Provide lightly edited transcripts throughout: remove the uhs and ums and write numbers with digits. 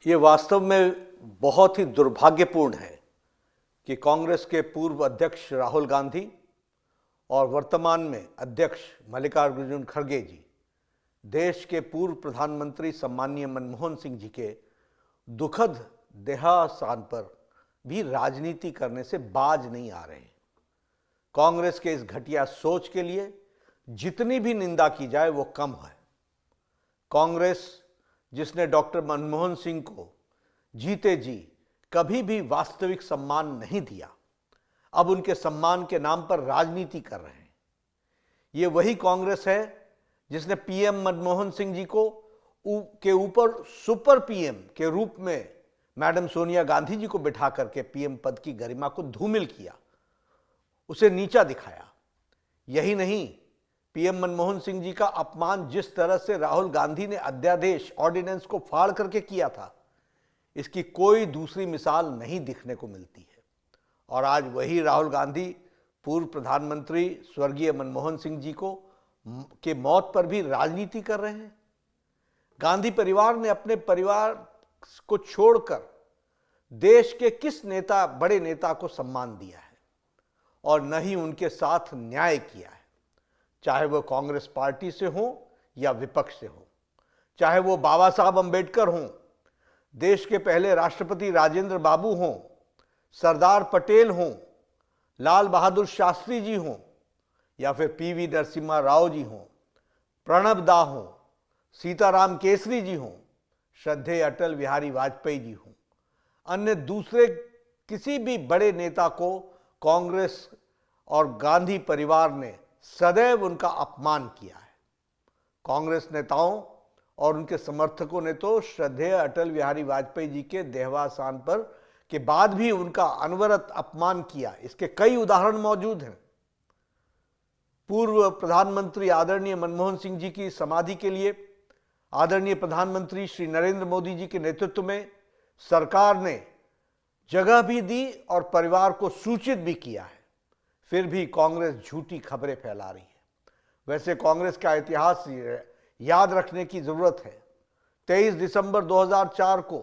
ये वास्तव में बहुत ही दुर्भाग्यपूर्ण है कि कांग्रेस के पूर्व अध्यक्ष राहुल गांधी और वर्तमान में अध्यक्ष मल्लिकार्जुन खड़गे जी देश के पूर्व प्रधानमंत्री सम्माननीय मनमोहन सिंह जी के दुखद देहावसान पर भी राजनीति करने से बाज नहीं आ रहे। कांग्रेस के इस घटिया सोच के लिए जितनी भी निंदा की जाए वो कम है। कांग्रेस जिसने डॉक्टर मनमोहन सिंह को जीते जी कभी भी वास्तविक सम्मान नहीं दिया, अब उनके सम्मान के नाम पर राजनीति कर रहे हैं। ये वही कांग्रेस है जिसने पीएम मनमोहन सिंह जी को के ऊपर सुपर पीएम के रूप में मैडम सोनिया गांधी जी को बिठा करके पीएम पद की गरिमा को धूमिल किया, उसे नीचा दिखाया। यही नहीं, पीएम मनमोहन सिंह जी का अपमान जिस तरह से राहुल गांधी ने अध्यादेश ऑर्डिनेंस को फाड़ करके किया था, इसकी कोई दूसरी मिसाल नहीं दिखने को मिलती है। और आज वही राहुल गांधी पूर्व प्रधानमंत्री स्वर्गीय मनमोहन सिंह जी के मौत पर भी राजनीति कर रहे हैं। गांधी परिवार ने अपने परिवार को छोड़कर देश के किस बड़े नेता को सम्मान दिया है और न ही उनके साथ न्याय किया है, चाहे वो कांग्रेस पार्टी से हो या विपक्ष से हो, चाहे वो बाबा साहब अंबेडकर हों, देश के पहले राष्ट्रपति राजेंद्र बाबू हों, सरदार पटेल हों, लाल बहादुर शास्त्री जी हों, या फिर पीवी नरसिम्हा राव जी हों, प्रणब दा हों, सीताराम केसरी जी हों, श्रद्धेय अटल बिहारी वाजपेयी जी हों, अन्य दूसरे किसी भी बड़े नेता को कांग्रेस और गांधी परिवार ने सदैव उनका अपमान किया है। कांग्रेस नेताओं और उनके समर्थकों ने तो श्रद्धेय अटल बिहारी वाजपेयी जी के देहावसान पर के बाद भी उनका अनवरत अपमान किया। इसके कई उदाहरण मौजूद हैं। पूर्व प्रधानमंत्री आदरणीय मनमोहन सिंह जी की समाधि के लिए आदरणीय प्रधानमंत्री श्री नरेंद्र मोदी जी के नेतृत्व में सरकार ने जगह भी दी और परिवार को सूचित भी किया है, फिर भी कांग्रेस झूठी खबरें फैला रही है। वैसे कांग्रेस का इतिहास याद रखने की जरूरत है। 23 दिसंबर 2004 को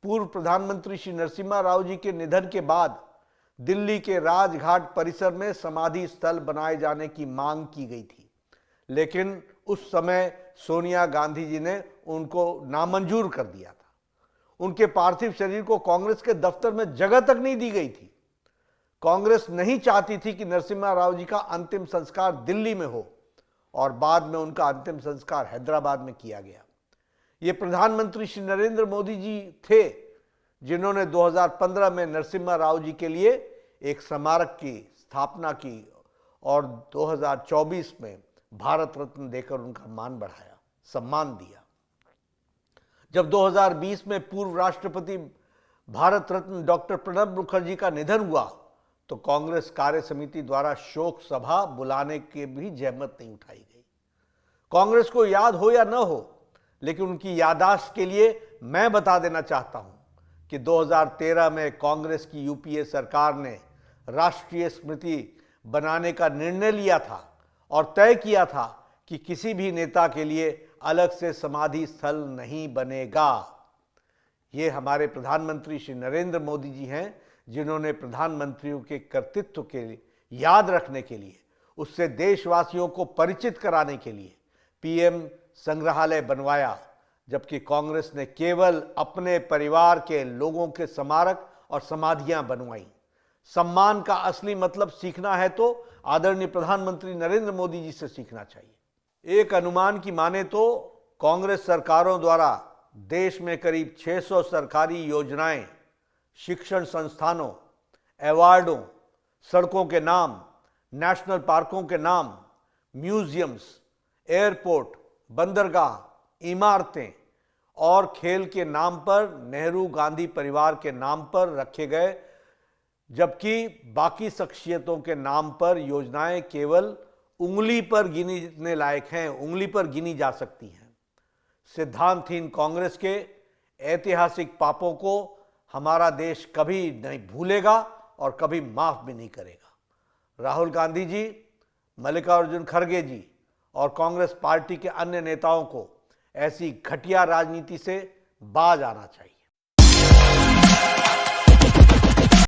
पूर्व प्रधानमंत्री श्री नरसिम्हा राव जी के निधन के बाद दिल्ली के राजघाट परिसर में समाधि स्थल बनाए जाने की मांग की गई थी, लेकिन उस समय सोनिया गांधी जी ने उनको नामंजूर कर दिया था। उनके पार्थिव शरीर को कांग्रेस के दफ्तर में जगह तक नहीं दी गई थी। कांग्रेस नहीं चाहती थी कि नरसिम्हा राव जी का अंतिम संस्कार दिल्ली में हो और बाद में उनका अंतिम संस्कार हैदराबाद में किया गया। ये प्रधानमंत्री श्री नरेंद्र मोदी जी थे जिन्होंने 2015 में नरसिम्हा राव जी के लिए एक स्मारक की स्थापना की और 2024 में भारत रत्न देकर उनका मान बढ़ाया, सम्मान दिया। जब 2020 में पूर्व राष्ट्रपति भारत रत्न डॉक्टर प्रणब मुखर्जी का निधन हुआ तो कांग्रेस कार्य समिति द्वारा शोक सभा बुलाने के भी जहमत नहीं उठाई गई। कांग्रेस को याद हो या न हो, लेकिन उनकी याददाश्त के लिए मैं बता देना चाहता हूं कि 2013 में कांग्रेस की यूपीए सरकार ने राष्ट्रीय स्मृति बनाने का निर्णय लिया था और तय किया था कि किसी भी नेता के लिए अलग से समाधि स्थल नहीं बनेगा। ये हमारे प्रधानमंत्री श्री नरेंद्र मोदी जी हैं जिन्होंने प्रधानमंत्रियों के कर्तृत्व के लिए याद रखने के लिए, उससे देशवासियों को परिचित कराने के लिए पीएम संग्रहालय बनवाया, जबकि कांग्रेस ने केवल अपने परिवार के लोगों के स्मारक और समाधियां बनवाई। सम्मान का असली मतलब सीखना है तो आदरणीय प्रधानमंत्री नरेंद्र मोदी जी से सीखना चाहिए। एक अनुमान की माने तो कांग्रेस सरकारों द्वारा देश में करीब 600 सरकारी योजनाएं, शिक्षण संस्थानों, अवार्डों, सड़कों के नाम, नेशनल पार्कों के नाम, म्यूजियम्स, एयरपोर्ट, बंदरगाह, इमारतें और खेल के नाम पर, नेहरू गांधी परिवार के नाम पर रखे गए, जबकि बाकी शख्सियतों के नाम पर योजनाएं केवल उंगली पर गिनने लायक हैं, उंगली पर गिनी जा सकती हैं। सिद्धांतहीन कांग्रेस के ऐतिहासिक पापों को हमारा देश कभी नहीं भूलेगा और कभी माफ भी नहीं करेगा। राहुल गांधी जी, मल्लिकार्जुन खड़गे जी और कांग्रेस पार्टी के अन्य नेताओं को ऐसी घटिया राजनीति से बाज आना चाहिए।